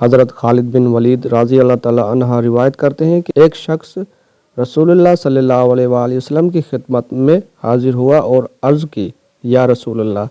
حضرت خالد بن ولید رضی اللہ تعالیٰ عنہ روایت کرتے ہیں کہ ایک شخص رسول اللہ صلی اللہ علیہ وآلہ وسلم کی خدمت میں حاضر ہوا اور عرض کی، یا رسول اللہ،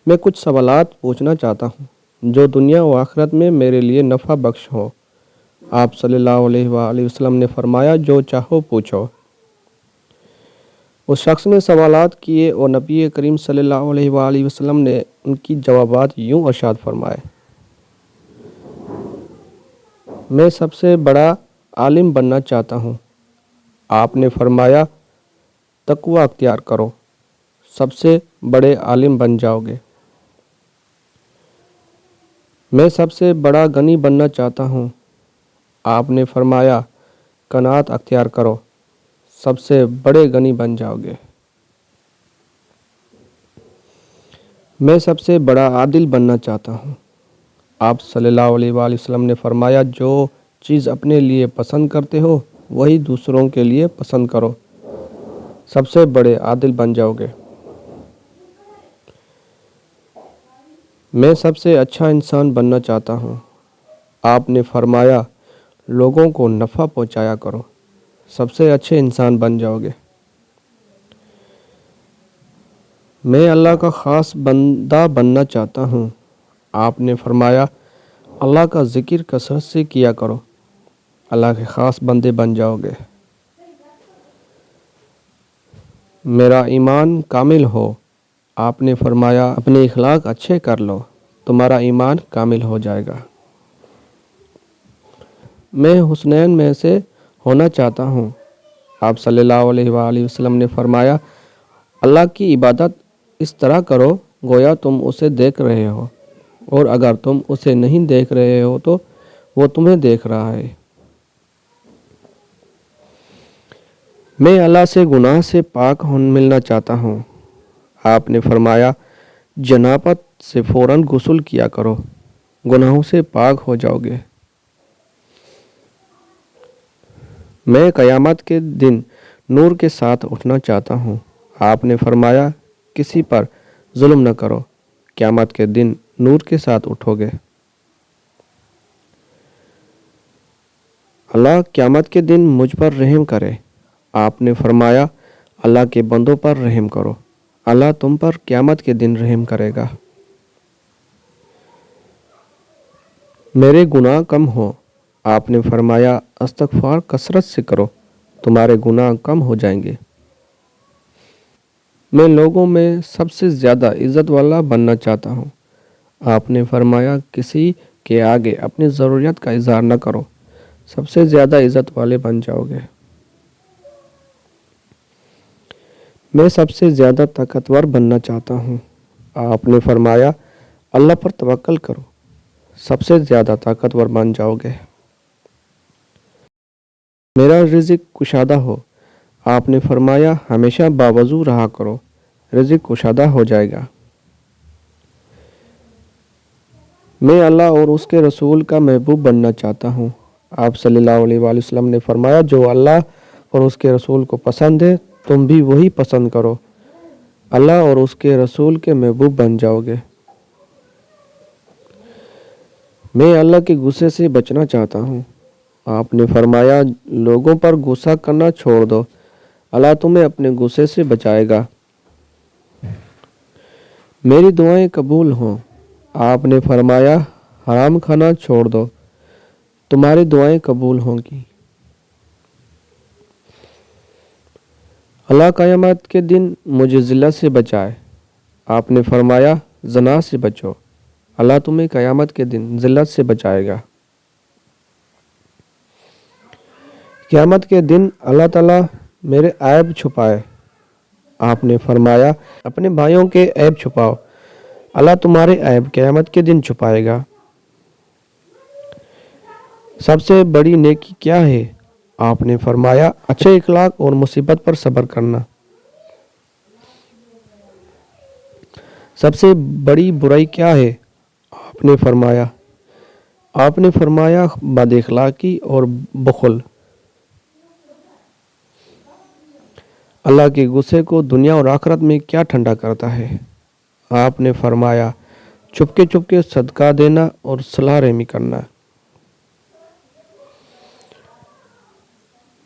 میں کچھ سوالات پوچھنا چاہتا ہوں جو دنیا و آخرت میں میرے لیے نفع بخش ہو۔ آپ صلی اللہ علیہ وآلہ وسلم نے فرمایا، جو چاہو پوچھو۔ اس شخص نے سوالات کیے اور نبی کریم صلی اللہ علیہ وآلہ وسلم نے ان کی جوابات یوں ارشاد فرمائے، میں سب سے بڑا عالم بننا چاہتا ہوں۔ آپ نے فرمایا، تقوی اختیار کرو، سب سے بڑے عالم بن جاؤ گے۔ میں سب سے بڑا غنی بننا چاہتا ہوں۔ آپ نے فرمایا، قناعت اختیار کرو، سب سے بڑے غنی بن جاؤ گے۔ میں سب سے بڑا عادل بننا چاہتا ہوں۔ آپ صلی اللہ علیہ وآلہ وسلم نے فرمایا، جو چیز اپنے لیے پسند کرتے ہو وہی دوسروں کے لیے پسند کرو، سب سے بڑے عادل بن جاؤ گے۔ میں سب سے اچھا انسان بننا چاہتا ہوں۔ آپ نے فرمایا، لوگوں کو نفع پہنچایا کرو، سب سے اچھے انسان بن جاؤ گے۔ میں اللہ کا خاص بندہ بننا چاہتا ہوں۔ آپ نے فرمایا، اللہ کا ذکر کثرت سے کیا کرو، اللہ کے خاص بندے بن جاؤ گے۔ میرا ایمان کامل ہو۔ آپ نے فرمایا، اپنے اخلاق اچھے کر لو، تمہارا ایمان کامل ہو جائے گا۔ میں حسنین میں سے ہونا چاہتا ہوں۔ آپ صلی اللہ علیہ وآلہ وسلم نے فرمایا، اللہ کی عبادت اس طرح کرو گویا تم اسے دیکھ رہے ہو، اور اگر تم اسے نہیں دیکھ رہے ہو تو وہ تمہیں دیکھ رہا ہے۔ میں اللہ سے گناہ سے پاک ملنا چاہتا ہوں۔ آپ نے فرمایا، جنابت سے فوراً غسل کیا کرو، گناہوں سے پاک ہو جاؤ گے۔ میں قیامت کے دن نور کے ساتھ اٹھنا چاہتا ہوں۔ آپ نے فرمایا، کسی پر ظلم نہ کرو، قیامت کے دن نور کے ساتھ اٹھو گے۔ اللہ قیامت کے دن مجھ پر رحم کرے۔ آپ نے فرمایا، اللہ کے بندوں پر رحم کرو، اللہ تم پر قیامت کے دن رحم کرے گا۔ میرے گناہ کم ہو۔ آپ نے فرمایا، استغفار کثرت سے کرو، تمہارے گناہ کم ہو جائیں گے۔ میں لوگوں میں سب سے زیادہ عزت والا بننا چاہتا ہوں۔ آپ نے فرمایا، کسی کے آگے اپنی ضروریت کا اظہار نہ کرو، سب سے زیادہ عزت والے بن جاؤ گے۔ میں سب سے زیادہ طاقتور بننا چاہتا ہوں۔ آپ نے فرمایا، اللہ پر توکل کرو، سب سے زیادہ طاقتور بن جاؤ گے۔ میرا رزق کشادہ ہو۔ آپ نے فرمایا، ہمیشہ باوضو رہا کرو، رزق کشادہ ہو جائے گا۔ میں اللہ اور اس کے رسول کا محبوب بننا چاہتا ہوں۔ آپ صلی اللہ علیہ وآلہ وسلم نے فرمایا، جو اللہ اور اس کے رسول کو پسند ہے تم بھی وہی پسند کرو، اللہ اور اس کے رسول کے محبوب بن جاؤ گے۔ میں اللہ کے غصے سے بچنا چاہتا ہوں۔ آپ نے فرمایا، لوگوں پر غصہ کرنا چھوڑ دو، اللہ تمہیں اپنے غصے سے بچائے گا۔ میری دعائیں قبول ہوں۔ آپ نے فرمایا، حرام کھانا چھوڑ دو، تمہاری دعائیں قبول ہوں گی۔ اللہ قیامت کے دن مجھے ذلت سے بچائے۔ آپ نے فرمایا، زنا سے بچو، اللہ تمہیں قیامت کے دن ذلت سے بچائے گا۔ قیامت کے دن اللہ تعالیٰ میرے عیب چھپائے۔ آپ نے فرمایا، اپنے بھائیوں کے عیب چھپاؤ، اللہ تمہارے عیب قیامت کے دن چھپائے گا۔ سب سے بڑی نیکی کیا ہے؟ آپ نے فرمایا، اچھے اخلاق اور مصیبت پر صبر کرنا۔ سب سے بڑی برائی کیا ہے؟ آپ نے فرمایا بد اخلاقی اور بخل۔ اللہ کے غصے کو دنیا اور آخرت میں کیا ٹھنڈا کرتا ہے؟ آپ نے فرمایا، چپکے چپکے صدقہ دینا اور صلہ رحمی کرنا۔